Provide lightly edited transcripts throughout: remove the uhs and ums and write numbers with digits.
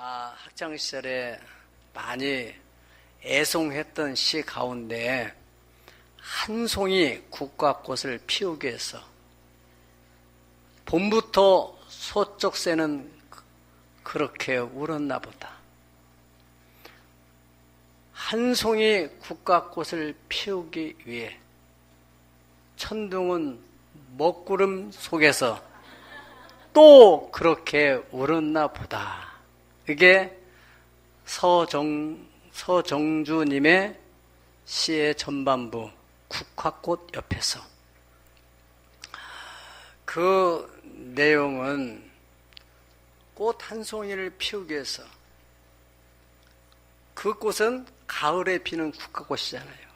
학창시절에 많이 애송했던 시 가운데 한 송이 국화꽃을 피우기 위해서 봄부터 소쩍새는 그렇게 울었나 보다. 한 송이 국화꽃을 피우기 위해 천둥은 먹구름 속에서 또 그렇게 울었나 보다. 이게 서정주님의 시의 전반부 국화꽃 옆에서 그 내용은 꽃 한 송이를 피우기 위해서, 그 꽃은 가을에 피는 국화꽃이잖아요.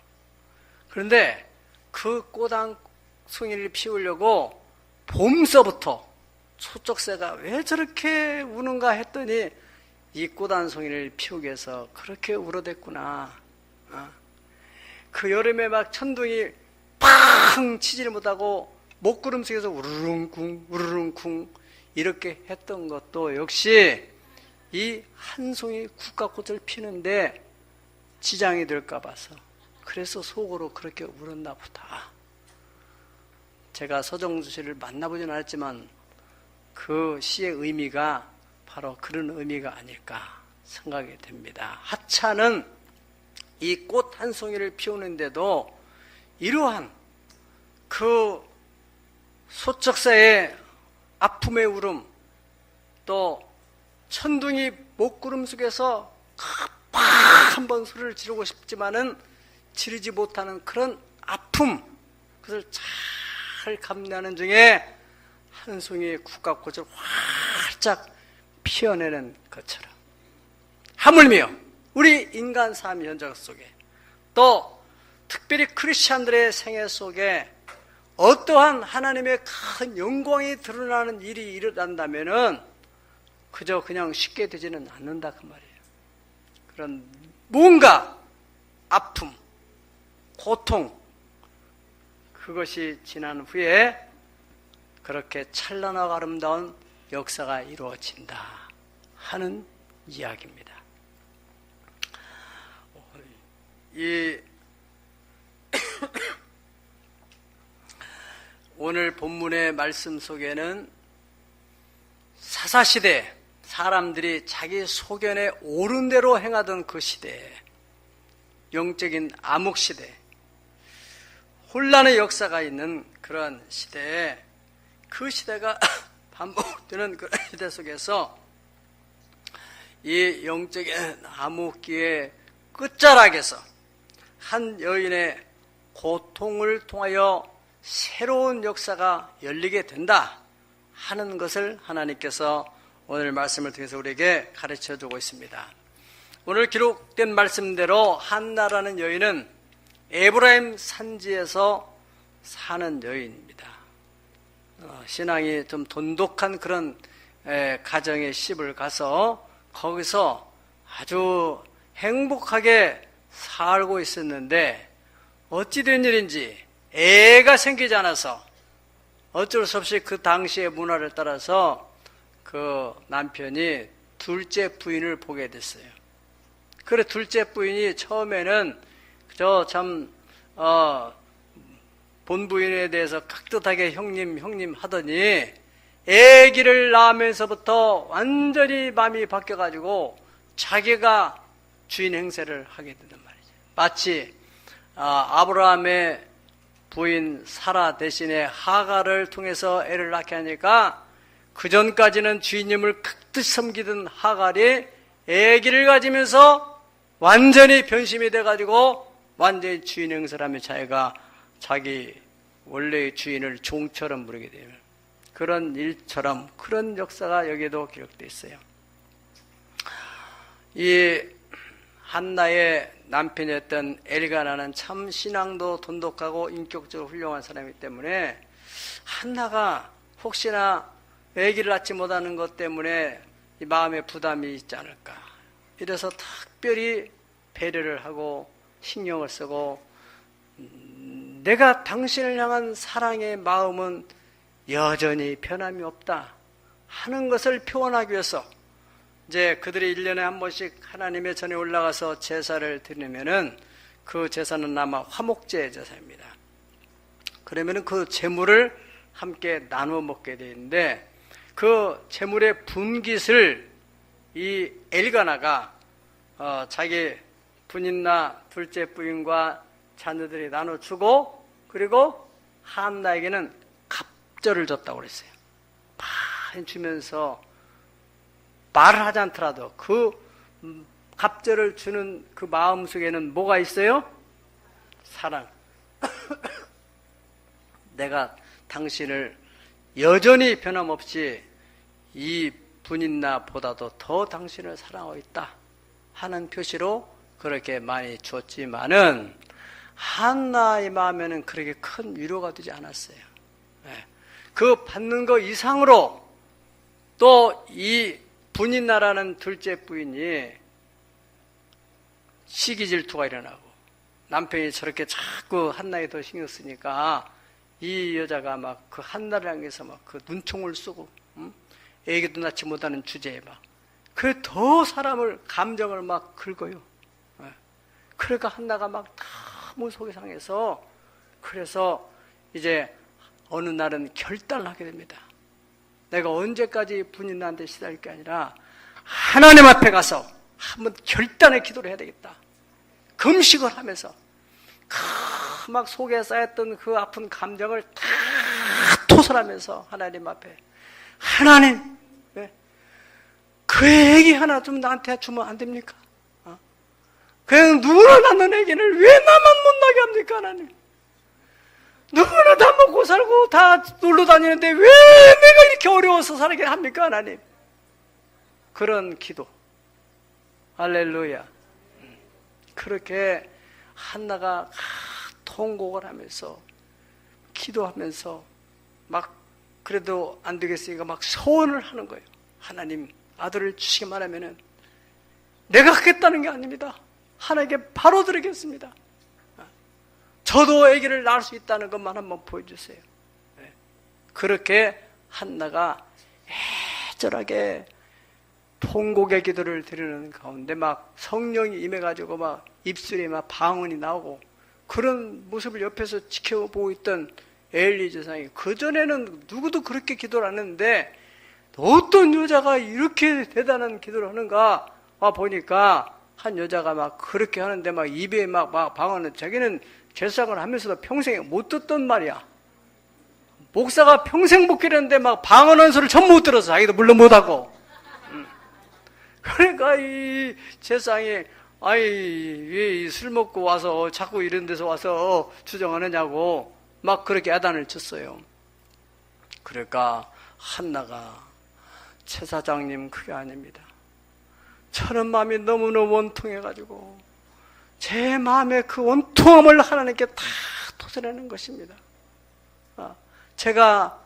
그런데 그 꽃 한 송이를 피우려고 봄서부터 소쩍새가 왜 저렇게 우는가 했더니 이 꽃 한 송이를 피우기 위해서 그렇게 울어댔구나. 그 여름에 막 천둥이 팡 치지를 못하고 먹구름 속에서 우르릉쿵 우르릉쿵 이렇게 했던 것도 역시 이 한 송이 국화꽃을 피는데 지장이 될까 봐서, 그래서 속으로 그렇게 울었나 보다. 제가 서정주 씨를 만나보진 않았지만 그 시의 의미가 바로 그런 의미가 아닐까 생각이 됩니다. 하찮은 이 꽃 한 송이를 피우는데도 이러한 그 소쩍새의 아픔의 울음, 또 천둥이 목구름 속에서 한번 소리를 지르고 싶지만은 지르지 못하는 그런 아픔, 그것을 잘 감내하는 중에 한 송이의 국화꽃을 활짝 피어내는 것처럼, 하물며 우리 인간 삶 현장 속에, 또 특별히 크리스찬들의 생애 속에 어떠한 하나님의 큰 영광이 드러나는 일이 일어난다면은 그저 그냥 쉽게 되지는 않는다 그 말이에요. 그런 뭔가 아픔, 고통, 그것이 지난 후에 그렇게 찬란하고 아름다운 역사가 이루어진다 하는 이야기입니다. 오늘 본문의 말씀 속에는 사사시대, 사람들이 자기 소견에 옳은 대로 행하던 그 시대에, 영적인 암흑시대, 혼란의 역사가 있는 그런 시대에, 그 시대가 반복되는 그런 시대 속에서 이 영적인 암흑기의 끝자락에서 한 여인의 고통을 통하여 새로운 역사가 열리게 된다 하는 것을 하나님께서 오늘 말씀을 통해서 우리에게 가르쳐 주고 있습니다. 오늘 기록된 말씀대로 한나라는 여인은 에브라임 산지에서 사는 여인입니다. 신앙이 좀 돈독한 그런 가정의 집을 가서 거기서 아주 행복하게 살고 있었는데, 어찌된 일인지 애가 생기지 않아서 어쩔 수 없이 그 당시의 문화를 따라서 그 남편이 둘째 부인을 보게 됐어요. 그래 둘째 부인이 처음에는 본부인에 대해서 깍듯하게 형님 하더니 아기를 낳으면서부터 완전히 마음이 바뀌어가지고 자기가 주인 행세를 하게 된단 말이죠. 마치 아브라함의 부인 사라 대신에 하갈을 통해서 애를 낳게 하니까 그전까지는 주인님을 깍듯 섬기던 하갈이 아기를 가지면서 완전히 변심이 돼가지고 완전히 주인 행세를 하며 자기가 자기 원래의 주인을 종처럼 부르게 되는 그런 일처럼, 그런 역사가 여기에도 기록되어 있어요. 이 한나의 남편이었던 엘가나는 참 신앙도 돈독하고 인격적으로 훌륭한 사람이기 때문에 한나가 혹시나 아기를 낳지 못하는 것 때문에 이 마음에 부담이 있지 않을까, 이래서 특별히 배려를 하고 신경을 쓰고, 내가 당신을 향한 사랑의 마음은 여전히 변함이 없다 하는 것을 표현하기 위해서 이제 그들이 1년에 한 번씩 하나님의 전에 올라가서 제사를 드리면은 그 제사는 아마 화목제 제사입니다. 그러면은 그 제물을 함께 나누어 먹게 되는데 그 제물의 분깃을 이 엘가나가 자기 부인나 둘째 부인과 자녀들이 나눠주고 그리고 한나에게는 갑절을 줬다고 그랬어요. 많이 주면서 말을 하지 않더라도 그 갑절을 주는 그 마음 속에는 뭐가 있어요? 사랑. 내가 당신을 여전히 변함없이 이 분인나보다도 더 당신을 사랑하고 있다 하는 표시로 그렇게 많이 줬지만은 한나의 마음에는 그렇게 큰 위로가 되지 않았어요. 그 받는 것 이상으로 또 이 분인나라는 둘째 부인이 시기 질투가 일어나고 남편이 저렇게 자꾸 한나에 더 신경 쓰니까 이 여자가 막 그 한나를 향해서 막 그 눈총을 쏘고 애기도 낳지 못하는 주제에 막 그 더 사람을 감정을 막 긁어요. 그러니까 한나가 막 너무 속이 상해서 그래서 이제 어느 날은 결단을 하게 됩니다. 내가 언제까지 분인나한테 시달릴 게 아니라 하나님 앞에 가서 한번 결단의 기도를 해야 되겠다. 금식을 하면서 막 속에 쌓였던 그 아픈 감정을 다 토설하면서 하나님 앞에 하나님 그 애기 하나 좀 나한테 주면 안 됩니까? 그냥 누구나 낳는 애기를 왜 나만 못 나게 합니까 하나님? 누구나 다 먹고 살고 다 놀러 다니는데 왜 내가 이렇게 어려워서 살게 합니까 하나님? 그런 기도. 할렐루야. 그렇게 한나가 통곡을 하면서 기도하면서 막 그래도 안 되겠으니까 막 소원을 하는 거예요. 하나님 아들을 주시기만 하면은 내가 하겠다는 게 아닙니다. 하나님께 바로 드리겠습니다. 저도 아기를 낳을 수 있다는 것만 한번 보여주세요. 그렇게 한나가 애절하게 통곡의 기도를 드리는 가운데 막 성령이 임해가지고 막 입술에 막 방언이 나오고 그런 모습을 옆에서 지켜보고 있던 엘리 제사장이 그전에는 누구도 그렇게 기도를 안 했는데 어떤 여자가 이렇게 대단한 기도를 하는가 보니까 한 여자가 막 그렇게 하는데 막 입에 막 방언을 자기는 제사장을 하면서도 평생에 못 듣던 말이야. 목사가 평생 목회했는데 막 방언한 소리를 전부 못 들어서 자기도 물론 못하고. 그러니까 이 제사장이 아이 왜 술 먹고 와서 자꾸 이런 데서 와서 주정하느냐고 막 그렇게 야단을 쳤어요. 그러니까 한나가 제사장님 그게 아닙니다. 저는 마음이 너무너무 원통해가지고 제 마음의 그 원통함을 하나님께 다 토설하는 것입니다. 제가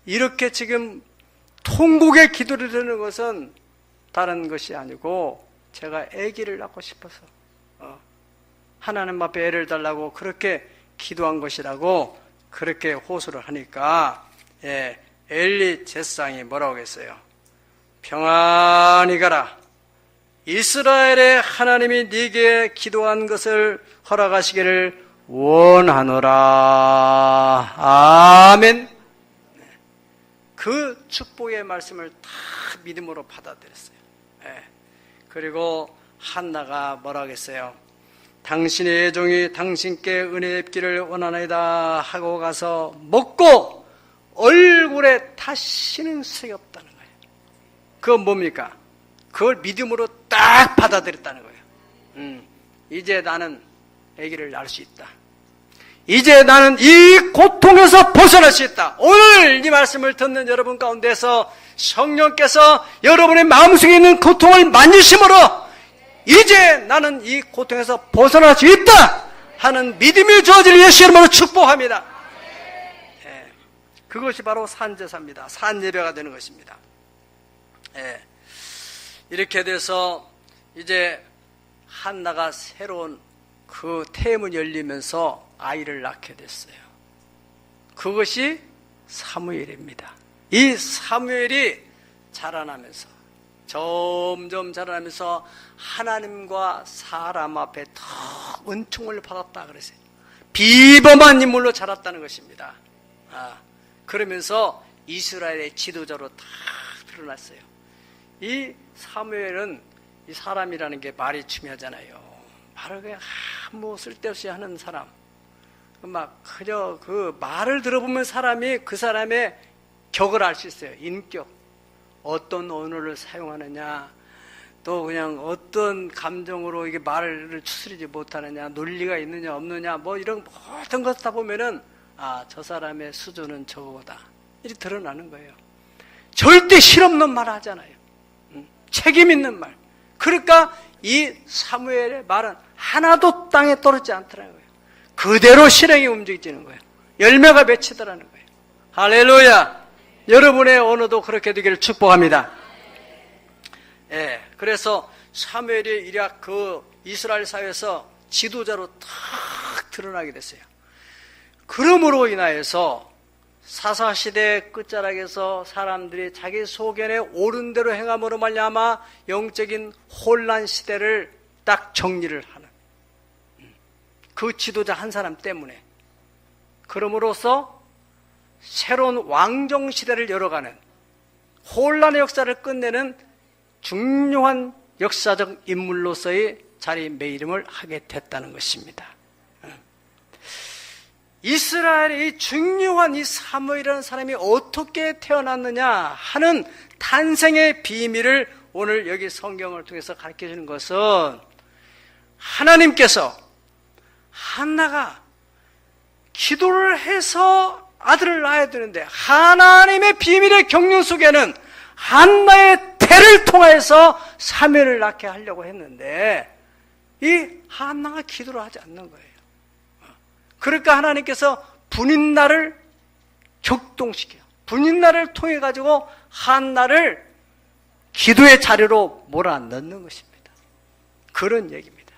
이렇게 지금 통곡의 기도를 드리는 것은 다른 것이 아니고 제가 아기를 낳고 싶어서 하나님 앞에 애를 달라고 그렇게 기도한 것이라고 그렇게 호소를 하니까 엘리 제사장이 뭐라고 했어요? 평안히 가라. 이스라엘의 하나님이 네게 기도한 것을 허락하시기를 원하노라. 아멘. 그 축복의 말씀을 다 믿음으로 받아들였어요. 그리고 한나가 뭐라고 했어요? 당신의 애종이 당신께 은혜 입기를 원하나이다 하고 가서 먹고 얼굴에 다시는 색이 없다는 거예요. 그건 뭡니까? 그걸 믿음으로 딱 받아들였다는 거예요. 이제 나는 아기를 낳을 수 있다. 이제 나는 이 고통에서 벗어날 수 있다. 오늘 이 말씀을 듣는 여러분 가운데서 성령께서 여러분의 마음속에 있는 고통을 만지심으로 이제 나는 이 고통에서 벗어날 수 있다 하는 믿음이 주어질 예수 이름으로 축복합니다. 그것이 바로 산제사입니다. 산예배가 되는 것입니다. 이렇게 돼서 이제 한나가 새로운 그 태문이 열리면서 아이를 낳게 됐어요. 그것이 사무엘입니다. 이 사무엘이 자라나면서 점점 자라나면서 하나님과 사람 앞에 더 은총을 받았다 그랬어요. 비범한 인물로 자랐다는 것입니다. 그러면서 이스라엘의 지도자로 다 드러났어요. 이 사무엘은 이 사람이라는 게 말이 중요하잖아요. 말을 그냥 아무 쓸데없이 하는 사람. 막 그저 그 말을 들어보면 사람이 그 사람의 격을 알 수 있어요. 인격. 어떤 언어를 사용하느냐, 또 그냥 어떤 감정으로 이게 말을 추스리지 못하느냐, 논리가 있느냐 없느냐, 뭐 이런 모든 것을 다 보면은 저 사람의 수준은 저거다. 이렇게 드러나는 거예요. 절대 실없는 말 하잖아요. 책임 있는 말. 그러니까 이 사무엘의 말은 하나도 땅에 떨어지지 않더라는 거예요. 그대로 실행이 움직이는 거예요. 열매가 맺히더라는 거예요. 할렐루야. 여러분의 언어도 그렇게 되기를 축복합니다. 예, 그래서 사무엘이 이략 그 이스라엘 사회에서 지도자로 탁 드러나게 됐어요. 그러므로 인하여서 사사시대 끝자락에서 사람들이 자기 소견에 옳은 대로 행함으로 말미암아 영적인 혼란 시대를 딱 정리를 하는 그 지도자 한 사람 때문에, 그럼으로써 새로운 왕정 시대를 열어가는 혼란의 역사를 끝내는 중요한 역사적 인물로서의 자리매김을 하게 됐다는 것입니다. 이스라엘의 이 중요한 이 사무엘이라는 사람이 어떻게 태어났느냐 하는 탄생의 비밀을 오늘 여기 성경을 통해서 가르쳐주는 것은, 하나님께서 한나가 기도를 해서 아들을 낳아야 되는데 하나님의 비밀의 경륜 속에는 한나의 태를 통해서 사무엘을 낳게 하려고 했는데 이 한나가 기도를 하지 않는 거예요. 그러니까 하나님께서 분인날을 격동시켜요. 분인날을 통해 가지고 한나를 기도의 자리로 몰아넣는 것입니다. 그런 얘기입니다.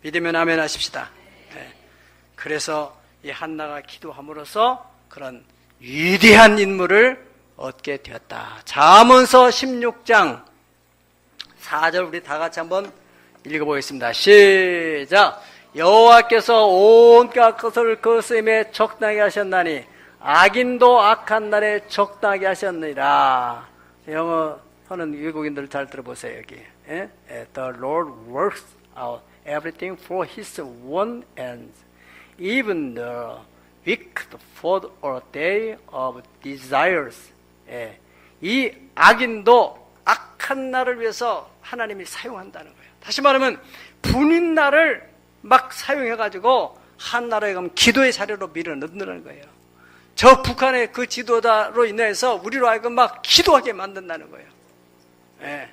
믿으면 아멘 하십시다. 네. 그래서 이 한나가 기도함으로써 그런 위대한 인물을 얻게 되었다. 잠언서 16장 4절 우리 다 같이 한번 읽어보겠습니다. 시작. 여호와께서 온갖 것을 그 쓰임에 적당하게 하셨나니 악인도 악한 날에 적당하게 하셨느니라. 영어하는 외국인들 잘 들어보세요. 여기 The Lord works out everything for His own ends, even the wicked for a day of desires. 이 악인도 악한 날을 위해서 하나님이 사용한다는 거예요. 다시 말하면 분인날을 막 사용해가지고 한나라에 가면 기도의 자리로 밀어넣는 거예요. 저 북한의 그 지도자로 인해서 우리로 하여금 막 기도하게 만든다는 거예요.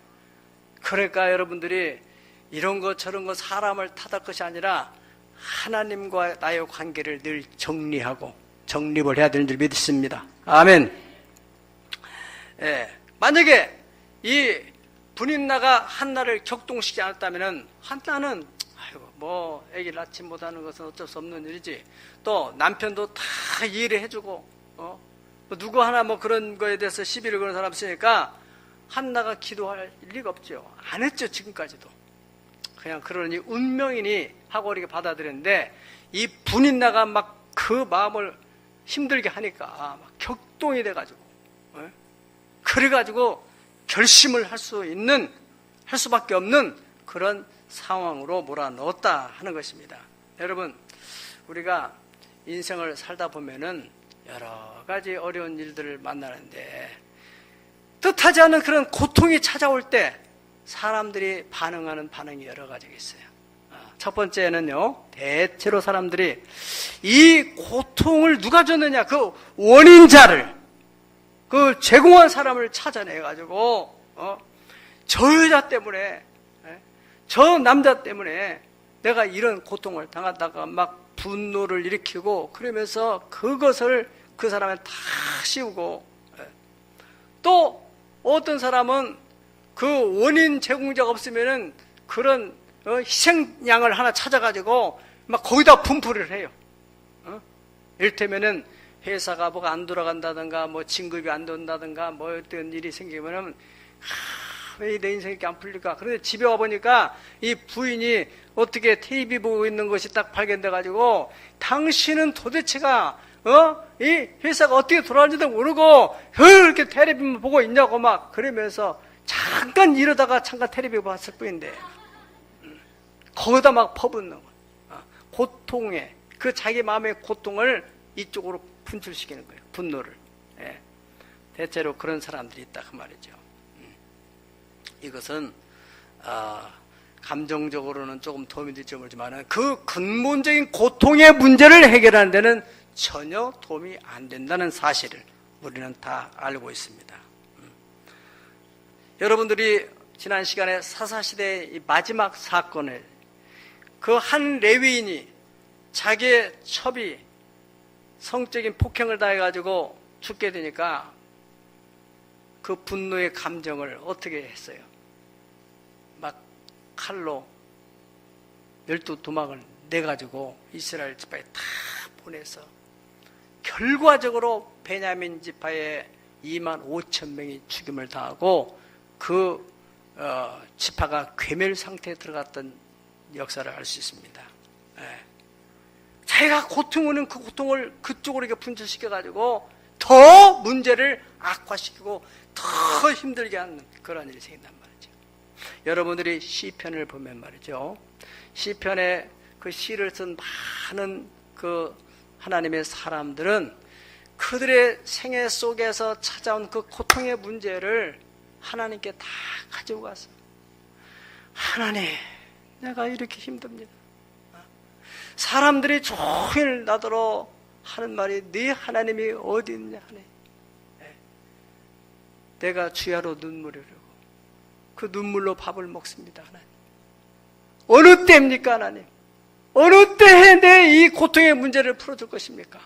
그러니까 여러분들이 이런 것 저런 것 사람을 탓할 것이 아니라 하나님과 나의 관계를 늘 정리하고 정립을 해야 되는 줄 믿습니다. 아멘. 만약에 이 분인나가 한나를 격동시키지 않았다면 한나는 뭐 애기 낳지 못하는 것은 어쩔 수 없는 일이지, 또 남편도 다 이해를 해주고 뭐 누구 하나 뭐 그런 거에 대해서 시비를 거는 사람 있으니까 한나가 기도할 리가 없죠. 안 했죠. 지금까지도 그냥 그러니 운명이니 하고 이렇게 받아들였는데 이 분인나가 막 그 마음을 힘들게 하니까 막 격동이 돼가지고 그래가지고 결심을 할 수밖에 없는 그런 상황으로 몰아넣었다 하는 것입니다. 여러분, 우리가 인생을 살다 보면은 여러 가지 어려운 일들을 만나는데 뜻하지 않은 그런 고통이 찾아올 때 사람들이 반응하는 반응이 여러 가지가 있어요. 첫 번째는요, 대체로 사람들이 이 고통을 누가 줬느냐, 그 원인자를, 그 제공한 사람을 찾아내가지고 저 여자 때문에, 저 남자 때문에 내가 이런 고통을 당하다가 막 분노를 일으키고 그러면서 그것을 그 사람한테 다 씌우고, 또 어떤 사람은 그 원인 제공자가 없으면은 그런 희생양을 하나 찾아가지고 막 거기다 분풀이를 해요. 이를테면은 회사가 뭐가 안 돌아간다든가 뭐 진급이 안 된다든가 뭐 어떤 일이 생기면은 왜 내 인생이 이렇게 안 풀릴까? 그런데 집에 와보니까 이 부인이 어떻게 TV 보고 있는 것이 딱 발견돼가지고, 당신은 도대체가 이 회사가 어떻게 돌아가는지도 모르고 이렇게 텔레비만 보고 있냐고 막 그러면서 잠깐 이러다가 잠깐 텔레비 봤을 뿐인데, 거기다 막 퍼붓는 거야. 고통에, 그 자기 마음의 고통을 이쪽으로 분출시키는 거예요. 분노를. 예. 대체로 그런 사람들이 있다 그 말이죠. 이것은 감정적으로는 조금 도움이 될지 모르지만 그 근본적인 고통의 문제를 해결하는 데는 전혀 도움이 안 된다는 사실을 우리는 다 알고 있습니다. 여러분들이 지난 시간에 사사시대의 마지막 사건을, 그 한 레위인이 자기의 첩이 성적인 폭행을 당해가지고 죽게 되니까 그 분노의 감정을 어떻게 했어요? 막 칼로 12도막을 내가지고 이스라엘 지파에 다 보내서 결과적으로 베냐민 지파에 2만 5천 명이 죽임을 당하고 그 지파가 괴멸 상태에 들어갔던 역사를 알 수 있습니다. 예. 자기가 고통오는 그 고통을 그쪽으로 이렇게 분출시켜가지고 더 문제를 악화시키고 더 힘들게 하는 그런 일이 생긴단 말이죠. 여러분들이 시편을 보면 말이죠. 시편에 그 시를 쓴 많은 그 하나님의 사람들은 그들의 생애 속에서 찾아온 그 고통의 문제를 하나님께 다 가지고 가서, 하나님, 내가 이렇게 힘듭니다. 사람들이 종일 나더러 하는 말이, 네 하나님이 어디 있냐 하네. 내가 주야로 눈물을 흘리고 그 눈물로 밥을 먹습니다. 하나님, 어느 때입니까? 하나님, 어느 때에 내 이 고통의 문제를 풀어줄 것입니까?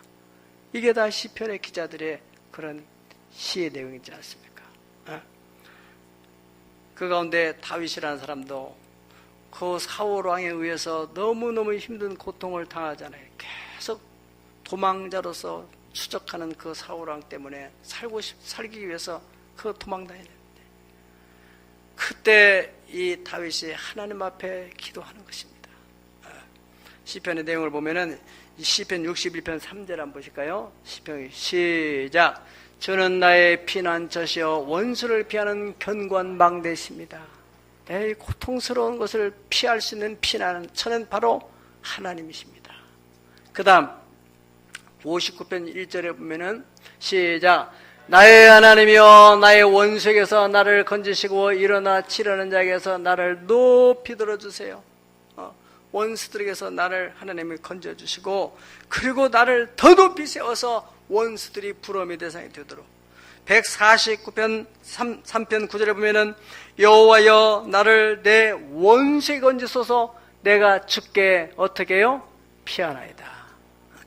이게 다 시편의 기자들의 그런 시의 내용이지 않습니까? 그 가운데 다윗이라는 사람도 그 사울 왕에 의해서 너무너무 힘든 고통을 당하잖아요. 계속 도망자로서 추적하는 그 사울 왕 때문에 살기 위해서 그 도망다녀야 되는데, 그때 이 다윗이 하나님 앞에 기도하는 것입니다. 시편의 내용을 보면은 시편 61편 3절 한번 보실까요? 시편 시작. 주는 나의 피난처시여 원수를 피하는 견고한 망대십니다. 내 고통스러운 것을 피할 수 있는 피난처는 바로 하나님이십니다. 그 다음 59편 1절에 보면은 시작. 나의 하나님이여 나의 원수에게서 나를 건지시고 일어나 치려는 자에게서 나를 높이 들어주세요. 원수들에게서 나를 하나님이 건져주시고, 그리고 나를 더 높이 세워서 원수들이 부러움의 대상이 되도록. 149편 3편 9절에 보면은 여호와여 나를 내 원수에게 건지소서 내가 죽게 어떻게 해요? 피하나이다.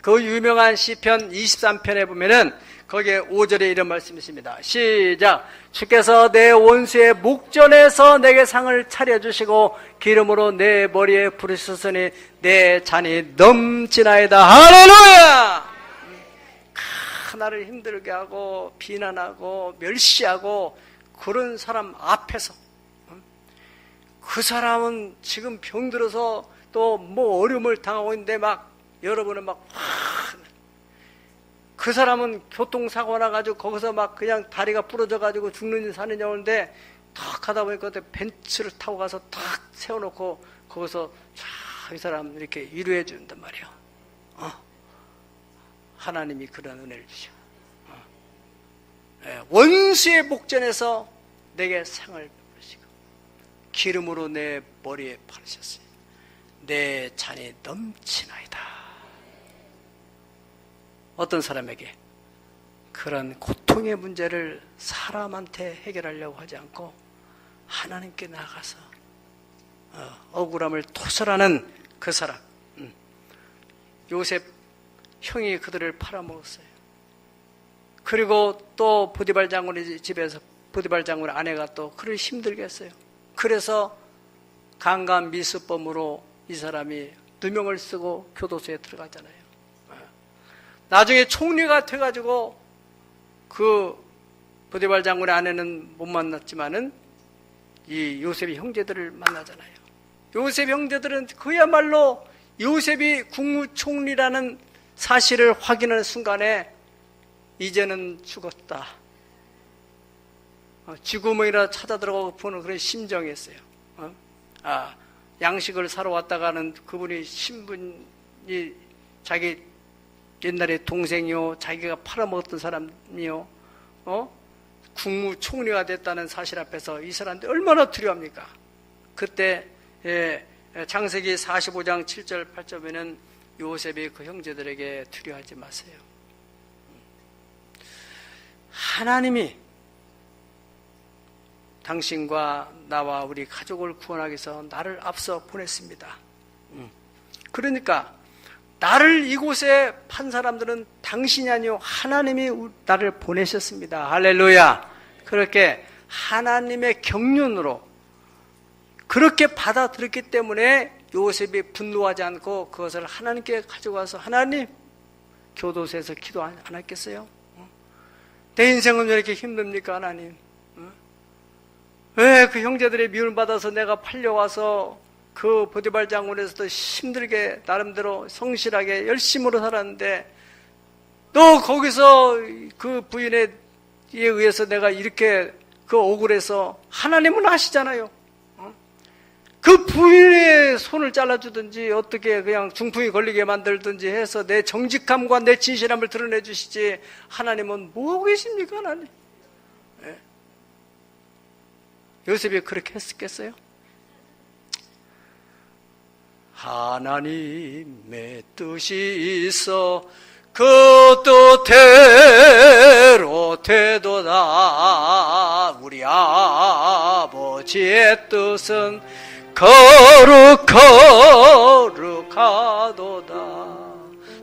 그 유명한 시편 23편에 보면은 거기에 5절에 이런 말씀이 있습니다. 시작. 주께서 내 원수의 목전에서 내게 상을 차려주시고 기름으로 내 머리에 부르셨으니 내 잔이 넘치나이다. 할렐루야. 나를 힘들게 하고 비난하고 멸시하고 그런 사람 앞에서, 그 사람은 지금 병들어서 또 뭐 어려움을 당하고 있는데 막 여러분은 막 그 사람은 교통사고 나가지고 거기서 막 그냥 다리가 부러져가지고 죽는지 사는지 오는데 탁 하다 보니까 벤츠를 타고 가서 탁 세워놓고 거기서 쫙 이 사람 이렇게 위로해 준단 말이에요. 하나님이 그런 은혜를 주셔. 원수의 목전에서 내게 상을 베푸시고 기름으로 내 머리에 바르셨어요. 내 잔이 넘치나이다. 어떤 사람에게 그런 고통의 문제를 사람한테 해결하려고 하지 않고 하나님께 나가서 억울함을 토설하는 그 사람. 요셉 형이 그들을 팔아먹었어요. 그리고 또 보디발 장군의 집에서 보디발 장군의 아내가 또 그를 힘들게 했어요. 그래서 강간 미수범으로 이 사람이 누명을 쓰고 교도소에 들어가잖아요. 나중에 총리가 돼가지고 그 보디발 장군의 아내는 못 만났지만은 이 요셉의 형제들을 만나잖아요. 요셉 형제들은 그야말로 요셉이 국무총리라는 사실을 확인하는 순간에 이제는 죽었다, 쥐구멍이라 찾아 들어가고 보는 그런 심정이었어요. 양식을 사러 왔다가는 그분이 신분이 자기 옛날에 동생이요, 자기가 팔아먹었던 사람이요, 국무총리가 됐다는 사실 앞에서 이 사람들 얼마나 두려워합니까? 그때 창세기 45장 7절 8절에는 요셉이 그 형제들에게 두려워하지 마세요. 하나님이 당신과 나와 우리 가족을 구원하기 위해서 나를 앞서 보냈습니다. 그러니까 나를 이곳에 판 사람들은 당신이 아니요 하나님이 나를 보내셨습니다. 할렐루야. 그렇게 하나님의 경륜으로 그렇게 받아들였기 때문에 요셉이 분노하지 않고 그것을 하나님께 가져가서 하나님, 교도소에서 기도 안 했겠어요? 내 인생은 왜 이렇게 힘듭니까 하나님? 왜 그 형제들의 미움을 받아서 내가 팔려와서 그 보디발 장군에서도 힘들게 나름대로 성실하게 열심으로 살았는데 또 거기서 그 부인에 의해서 내가 이렇게 그 억울해서 하나님은 아시잖아요. 그 부인의 손을 잘라주든지 어떻게 그냥 중풍이 걸리게 만들든지 해서 내 정직함과 내 진실함을 드러내 주시지 하나님은 뭐하고 계십니까 하나님? 네. 요셉이 그렇게 했겠어요? 하나님의 뜻이 있어 그 뜻대로 되도다. 우리 아버지의 뜻은 거룩하도다.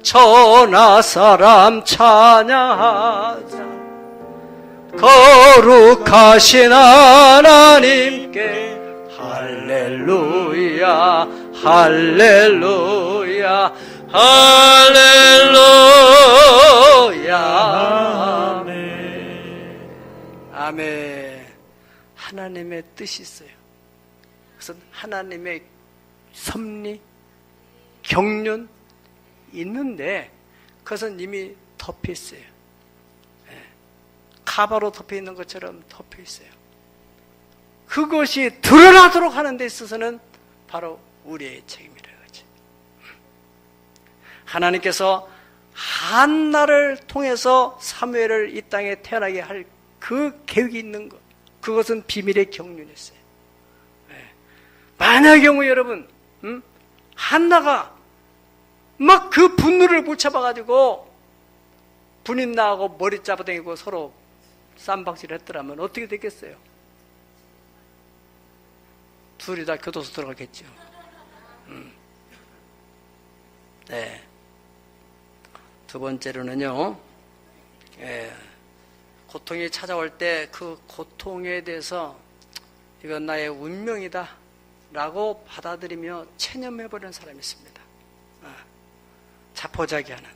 천하 사람 찬양하자. 거룩하신 하나님께 할렐루야 할렐루야 할렐루야 아멘. 아멘. 하나님의 뜻이 있어요. 그래서 하나님의 섭리, 경륜 있는데 그것은 이미 덮여 있어요. 가바로 덮여 있는 것처럼 덮여 있어요. 그것이 드러나도록 하는 데 있어서는 바로 우리의 책임이라는 거지. 하나님께서 한나를 통해서 사무엘을 이 땅에 태어나게 할 그 계획이 있는 것, 그것은 비밀의 경륜이었어요. 만약의 경우 여러분, 한나가 막 그 분노를 못 잡아가지고 분인 나하고 머리 잡아당기고 서로 쌈박질 했더라면 어떻게 됐겠어요? 둘이 다 교도소 들어가겠죠. 네. 두 번째로는요, 고통이 찾아올 때 그 고통에 대해서 이건 나의 운명이다 라고 받아들이며 체념해버리는 사람이 있습니다. 자포자기하는.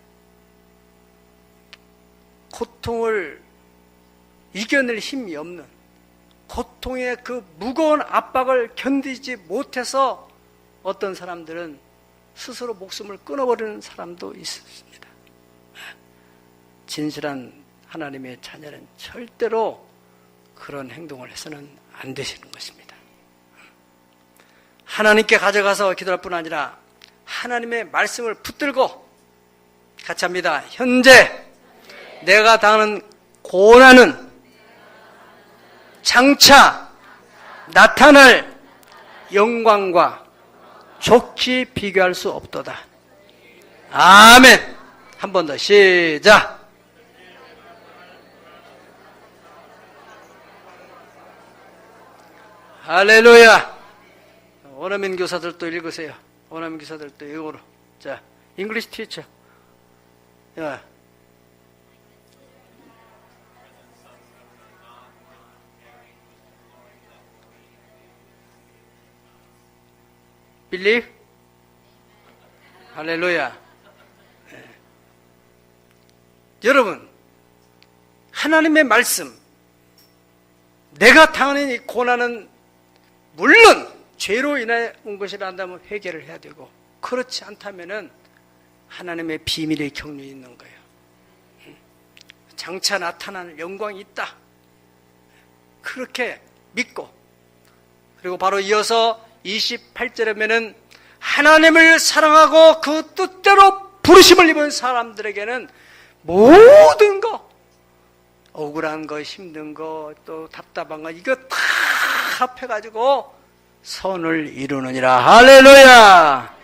고통을 이겨낼 힘이 없는, 고통의 그 무거운 압박을 견디지 못해서 어떤 사람들은 스스로 목숨을 끊어버리는 사람도 있습니다. 진실한 하나님의 자녀는 절대로 그런 행동을 해서는 안 되시는 것입니다. 하나님께 가져가서 기도할 뿐 아니라 하나님의 말씀을 붙들고 같이 합니다. 현재 내가 당하는 고난은 장차 나타날 영광과 좋게 비교할 수 없도다. 아멘. 한 번 더 시작. 할렐루야. 원어민 교사들도 읽으세요. 원어민 교사들도 영어로. 자, English teacher. 야. Believe? 할렐루야. 네. 여러분, 하나님의 말씀, 내가 당하는 이 고난은 물론 죄로 인해 온 것이라 한다면 회개를 해야 되고, 그렇지 않다면은 하나님의 비밀의 경륜이 있는 거예요. 장차 나타나는 영광이 있다, 그렇게 믿고, 그리고 바로 이어서 28절에 보면은 하나님을 사랑하고 그 뜻대로 부르심을 입은 사람들에게는 모든 거, 억울한 거, 힘든 거, 또 답답한 거, 이거 다 합해가지고 선을 이루느니라. 할렐루야.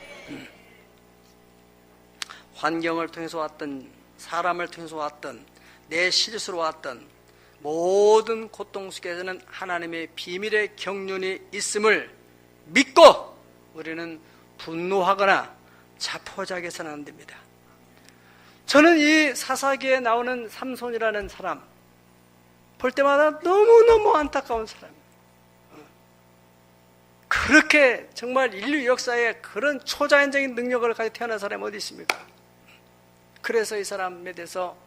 환경을 통해서 왔던, 사람을 통해서 왔던, 내 실수로 왔던 모든 고통 속에서는 하나님의 비밀의 경륜이 있음을 믿고 우리는 분노하거나 자포자기해서는 안 됩니다. 저는 이 사사기에 나오는 삼손이라는 사람 볼 때마다 너무너무 안타까운 사람이에요. 그렇게 정말 인류 역사에 그런 초자연적인 능력을 가지고 태어난 사람이 어디 있습니까? 그래서 이 사람에 대해서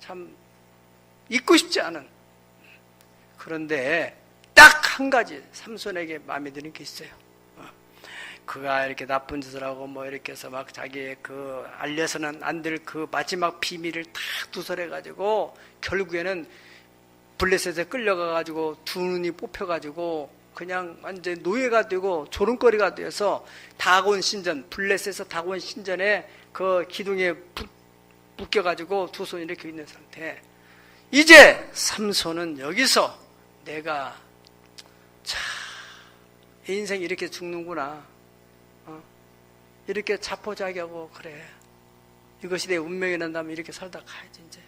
참 잊고 싶지 않은, 그런데 딱 한 가지 삼손에게 마음에 드는 게 있어요. 그가 이렇게 나쁜 짓을 하고 뭐 이렇게 해서 막 자기의 그 알려서는 안 될 그 마지막 비밀을 다 두설해가지고 결국에는 블레셋에 끌려가가지고 두 눈이 뽑혀가지고 그냥 완전 노예가 되고 조롱거리가 되어서 다곤 신전, 블레셋에서 다곤 신전에 그 기둥에 묶여가지고 두 손이 이렇게 있는 상태. 이제 삼손은 여기서 내가 참 내 인생이 이렇게 죽는구나, 이렇게 자포자기하고, 그래, 이것이 내 운명이란다면 이렇게 살다 가야지 이제.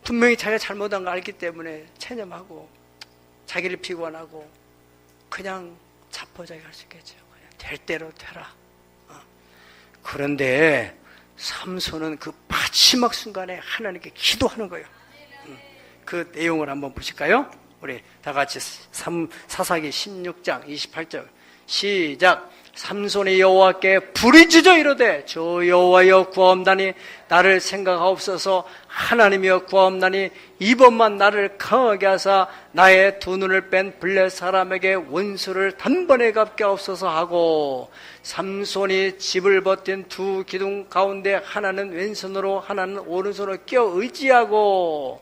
분명히 자기가 잘못한 거 알기 때문에 체념하고 자기를 비관하고 그냥 자포자기 할 수 있겠죠. 그냥 될 대로 되라. 그런데 삼손은 그 마지막 순간에 하나님께 기도하는 거예요. 그 내용을 한번 보실까요? 우리 다 같이 사사기 16장 28절 시작. 삼손이 여호와께 부르짖어 이르되 저 여호와여 구하옵나니 나를 생각하옵소서. 하나님이여 구하옵나니 이번만 나를 강하게 하사 나의 두 눈을 뺀 블레 사람에게 원수를 단번에 갚게 하옵소서 하고, 삼손이 집을 버틴 두 기둥 가운데 하나는 왼손으로 하나는 오른손으로 끼어 의지하고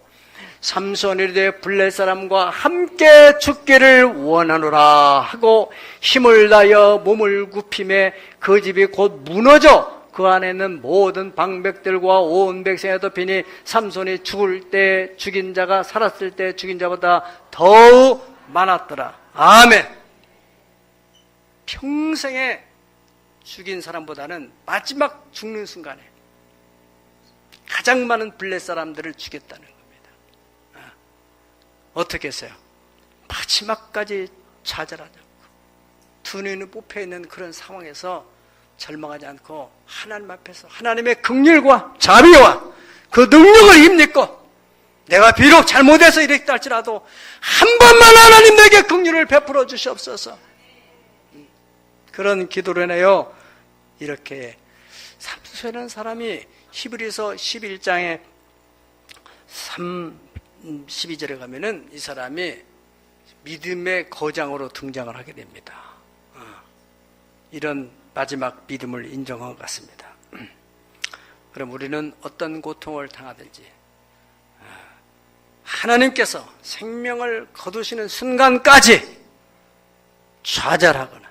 삼손이 이르되 블레 사람과 함께 죽기를 원하노라 하고 힘을 다하여 몸을 굽히매 그 집이 곧 무너져 그 안에 있는 모든 방백들과 온 백성에 덮이니 삼손이 죽을 때 죽인 자가 살았을 때 죽인 자보다 더욱 많았더라. 아멘. 평생에 죽인 사람보다는 마지막 죽는 순간에 가장 많은 블레 사람들을 죽였다는 겁니다. 어떻게 했어요? 마지막까지 좌절하지 않고 두 눈이 뽑혀있는 그런 상황에서 절망하지 않고 하나님 앞에서 하나님의 긍휼과 자비와 그 능력을 힘입고, 내가 비록 잘못해서 이랬다 할지라도 한 번만 하나님 내게 긍휼을 베풀어 주시옵소서, 그런 기도를 해요. 이렇게 삼손이라는 사람이 히브리서 11장에 12절에 가면은 이 사람이 믿음의 거장으로 등장을 하게 됩니다. 이런 마지막 믿음을 인정한 것 같습니다. 그럼 우리는 어떤 고통을 당하든지 하나님께서 생명을 거두시는 순간까지 좌절하거나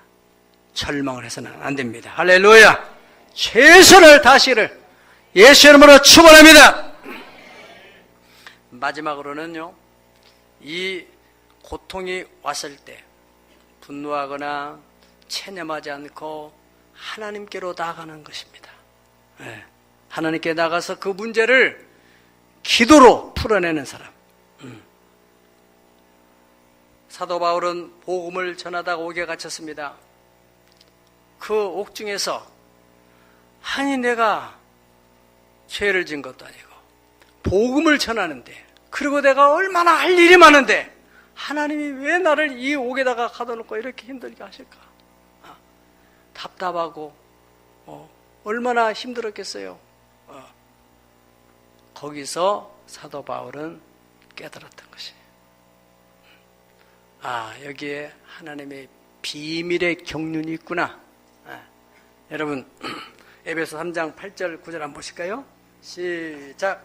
절망을 해서는 안 됩니다. 할렐루야. 최선을 다하시기를 예수의 이름으로 축원합니다. 마지막으로는요, 이 고통이 왔을 때 분노하거나 체념하지 않고 하나님께로 나아가는 것입니다. 하나님께 나가서 그 문제를 기도로 풀어내는 사람. 사도 바울은 복음을 전하다가 옥에 갇혔습니다. 그 옥중에서 아니 내가 죄를 지은 것도 아니고 복음을 전하는데, 그리고 내가 얼마나 할 일이 많은데 하나님이 왜 나를 이 옥에다가 가둬놓고 이렇게 힘들게 하실까? 답답하고 얼마나 힘들었겠어요. 거기서 사도 바울은 깨달았던 것이에요. 여기에 하나님의 비밀의 경륜이 있구나. 여러분, 에베소 3장 8절 9절 한번 보실까요? 시작.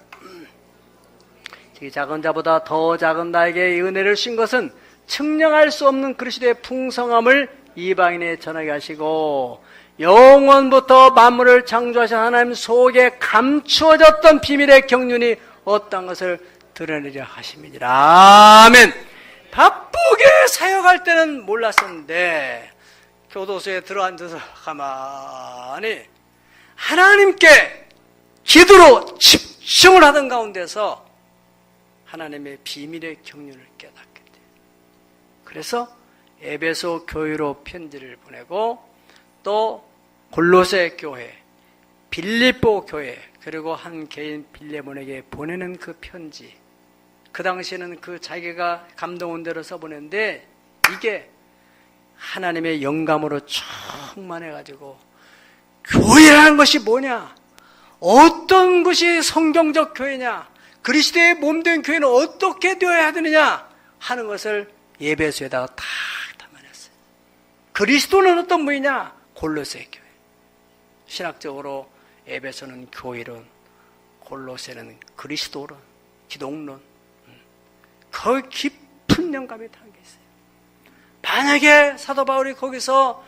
이 작은 자보다 더 작은 나에게 이 은혜를 주신 것은 측량할 수 없는 그리스도의 풍성함을 이방인에 전하게 하시고 영원부터 만물을 창조하신 하나님 속에 감추어졌던 비밀의 경륜이 어떤 것을 드러내려 하심이니라. 아멘. 바쁘게 사역할 때는 몰랐었는데 교도소에 들어앉아서 가만히 하나님께 기도로 집중을 하던 가운데서 하나님의 비밀의 경륜을 깨닫게 돼요. 그래서 에베소 교회로 편지를 보내고 또 골로새 교회, 빌립보 교회, 그리고 한 개인 빌레몬에게 보내는 그 편지, 그 당시에는 그 자기가 감동 온 대로 써보냈는데 이게 하나님의 영감으로 충만해가지고 교회라는 것이 뭐냐, 어떤 것이 성경적 교회냐, 그리스도의 몸된 교회는 어떻게 되어야 되느냐 하는 것을 에베소에다가 다 담아냈어요. 그리스도는 어떤 분이냐? 골로새 교회. 신학적으로 에베소는 교회론, 골로새는 그리스도론, 기독론. 그 깊은 영감이 담겨 있어요. 만약에 사도 바울이 거기서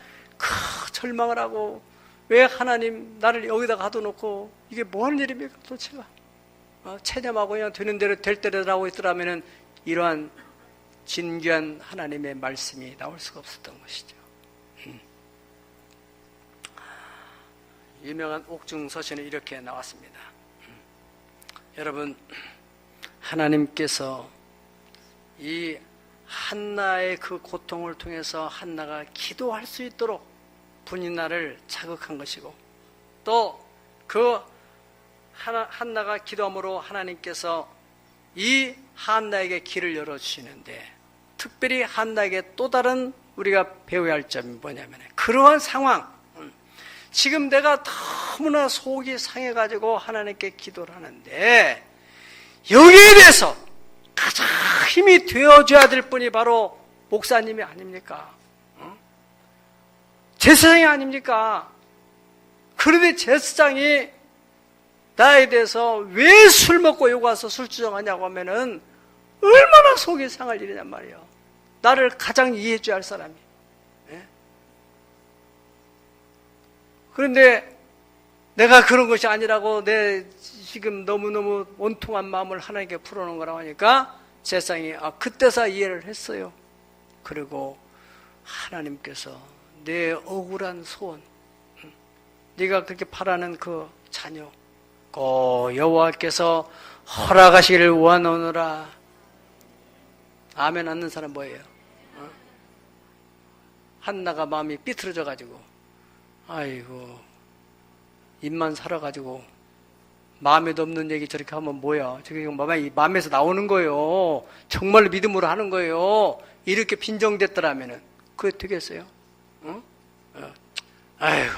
절망을 하고 왜 하나님 나를 여기다 가둬놓고 이게 뭐 하는 일입니까 도대체가? 체념하고 그냥 되는 대로 될 대로 하고 있더라면 이러한 진귀한 하나님의 말씀이 나올 수가 없었던 것이죠. 유명한 옥중서신에 이렇게 나왔습니다. 여러분, 하나님께서 이 한나의 그 고통을 통해서 한나가 기도할 수 있도록 분인나를 자극한 것이고 또 그 한나가 기도함으로 하나님께서 이 한나에게 길을 열어주시는데 특별히 한나에게 또 다른 우리가 배워야 할 점이 뭐냐면 그러한 상황, 지금 내가 너무나 속이 상해가지고 하나님께 기도를 하는데 여기에 대해서 가장 힘이 되어줘야 될 분이 바로 목사님이 아닙니까? 제사장이 아닙니까? 그런데 제사장이 나에 대해서 왜 술 먹고 여기 와서 술주정하냐고 하면은 얼마나 속이 상할 일이냔 말이에요. 나를 가장 이해해줘야 할 사람이. 그런데 내가 그런 것이 아니라고 내 지금 너무너무 온통한 마음을 하나님께 풀어놓은 거라고 하니까 제사장이 그때서 이해를 했어요. 그리고 하나님께서 내 억울한 소원, 네가 그렇게 바라는 그 자녀 꼭 여호와께서 허락하시기를 원하노라. 아멘 않는 사람 뭐예요? 한나가 마음이 삐뚤어져 가지고 아이고 입만 살아가지고 마음에도 없는 얘기 저렇게 하면 뭐야, 저게 마음에서 나오는 거예요. 정말로 믿음으로 하는 거예요. 이렇게 빈정댔더라면은 그게 되겠어요? 아이고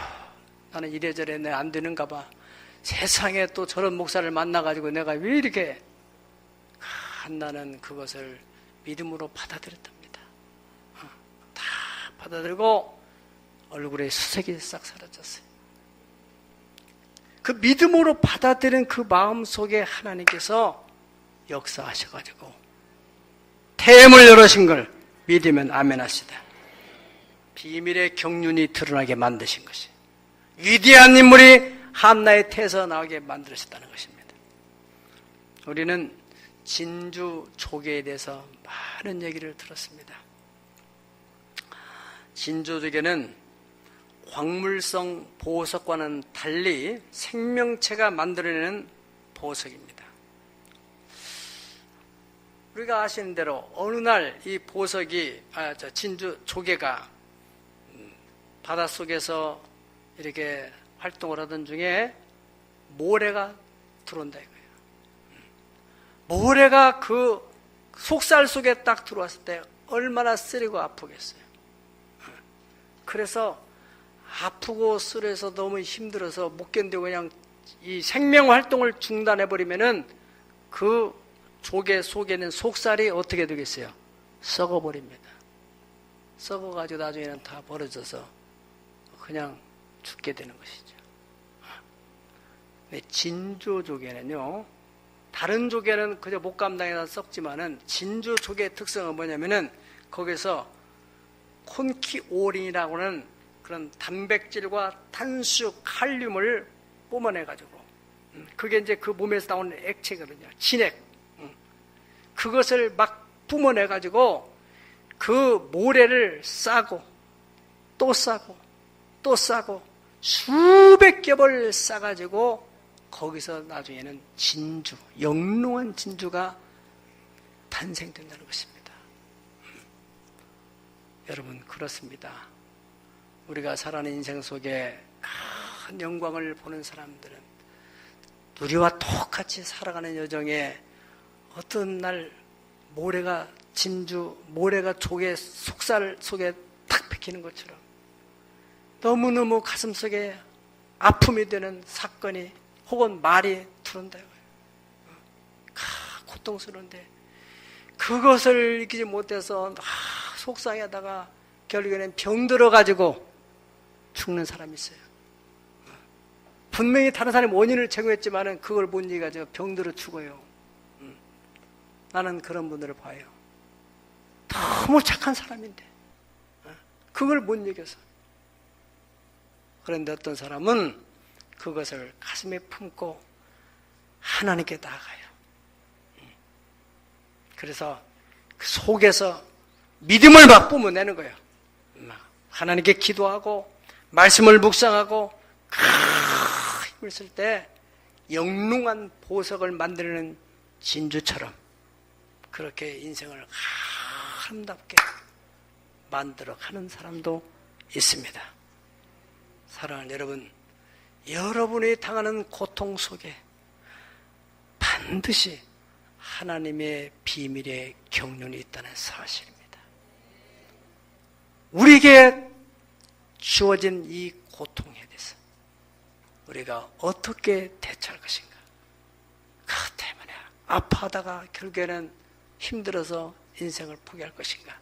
나는 이래저래 내 안 되는가 봐. 세상에 또 저런 목사를 만나가지고 내가 왜 이렇게. 한나는 그것을 믿음으로 받아들였답니다. 다 받아들고 얼굴에 수색이 싹 사라졌어요. 그 믿음으로 받아들인 그 마음 속에 하나님께서 역사하셔가지고 태음을 열으신 걸 믿으면 아멘 하시다. 비밀의 경륜이 드러나게 만드신 것이 위대한 인물이 한나의 태에서 나오게 만들으셨다는 것입니다. 우리는 진주 조개에 대해서 많은 얘기를 들었습니다. 진주 조개는 광물성 보석과는 달리 생명체가 만들어내는 보석입니다. 우리가 아시는 대로 어느 날 이 보석이 진주 조개가 바닷속에서 이렇게 활동을 하던 중에 모래가 들어온다 이거예요. 모래가 그 속살 속에 딱 들어왔을 때 얼마나 쓰리고 아프겠어요. 그래서 아프고 쓰려서 너무 힘들어서 못 견디고 그냥 이 생명 활동을 중단해버리면은 그 조개 속에는 속살이 어떻게 되겠어요? 썩어버립니다. 썩어가지고 나중에는 다 벌어져서 그냥 죽게 되는 것이죠. 근데 진주 조개는요, 다른 조개는 그저 목감당에다 썩지만은 진주 조개의 특성은 뭐냐면은 거기서 콘키오린이라고 하는 그런 단백질과 탄수, 칼륨을 뿜어내가지고, 그게 이제 그 몸에서 나오는 액체거든요. 진액. 그것을 막 뿜어내가지고 그 모래를 싸고 또 싸고 또 싸고 수백 겹을 싸가지고 거기서 나중에는 진주, 영롱한 진주가 탄생된다는 것입니다. 여러분, 그렇습니다. 우리가 살아가는 인생 속에 큰 영광을 보는 사람들은 우리와 똑같이 살아가는 여정에 어떤 날 모래가 조개 속살 속에 탁 박히는 것처럼 너무너무 가슴 속에 아픔이 되는 사건이 혹은 말이 들어온다. 고통스러운데 그것을 이기지 못해서 속상해하다가 결국에는 병들어가지고 죽는 사람이 있어요. 분명히 다른 사람이 원인을 제공했지만은 그걸 못 이겨가지고 병들어 죽어요. 나는 그런 분들을 봐요. 너무 착한 사람인데 그걸 못 이겨서. 그런데 어떤 사람은 그것을 가슴에 품고 하나님께 나아가요. 그래서 그 속에서 믿음을 막 뿜어내는 거예요. 하나님께 기도하고 말씀을 묵상하고 힘을 쓸 때 영롱한 보석을 만드는 진주처럼 그렇게 인생을 아름답게 만들어가는 사람도 있습니다. 사랑하는 여러분, 여러분이 당하는 고통 속에 반드시 하나님의 비밀의 경륜이 있다는 사실입니다. 우리에게 주어진 이 고통에 대해서 우리가 어떻게 대처할 것인가? 그것 때문에 아파하다가 결국에는 힘들어서 인생을 포기할 것인가?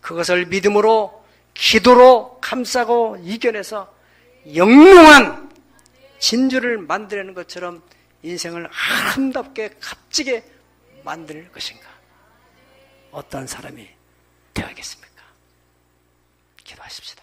그것을 믿음으로 기도로 감싸고 이겨내서 영롱한 진주를 만들어내는 것처럼 인생을 아름답게 값지게 만들 것인가? 어떤 사람이 되어야겠습니까? 기도하십시다.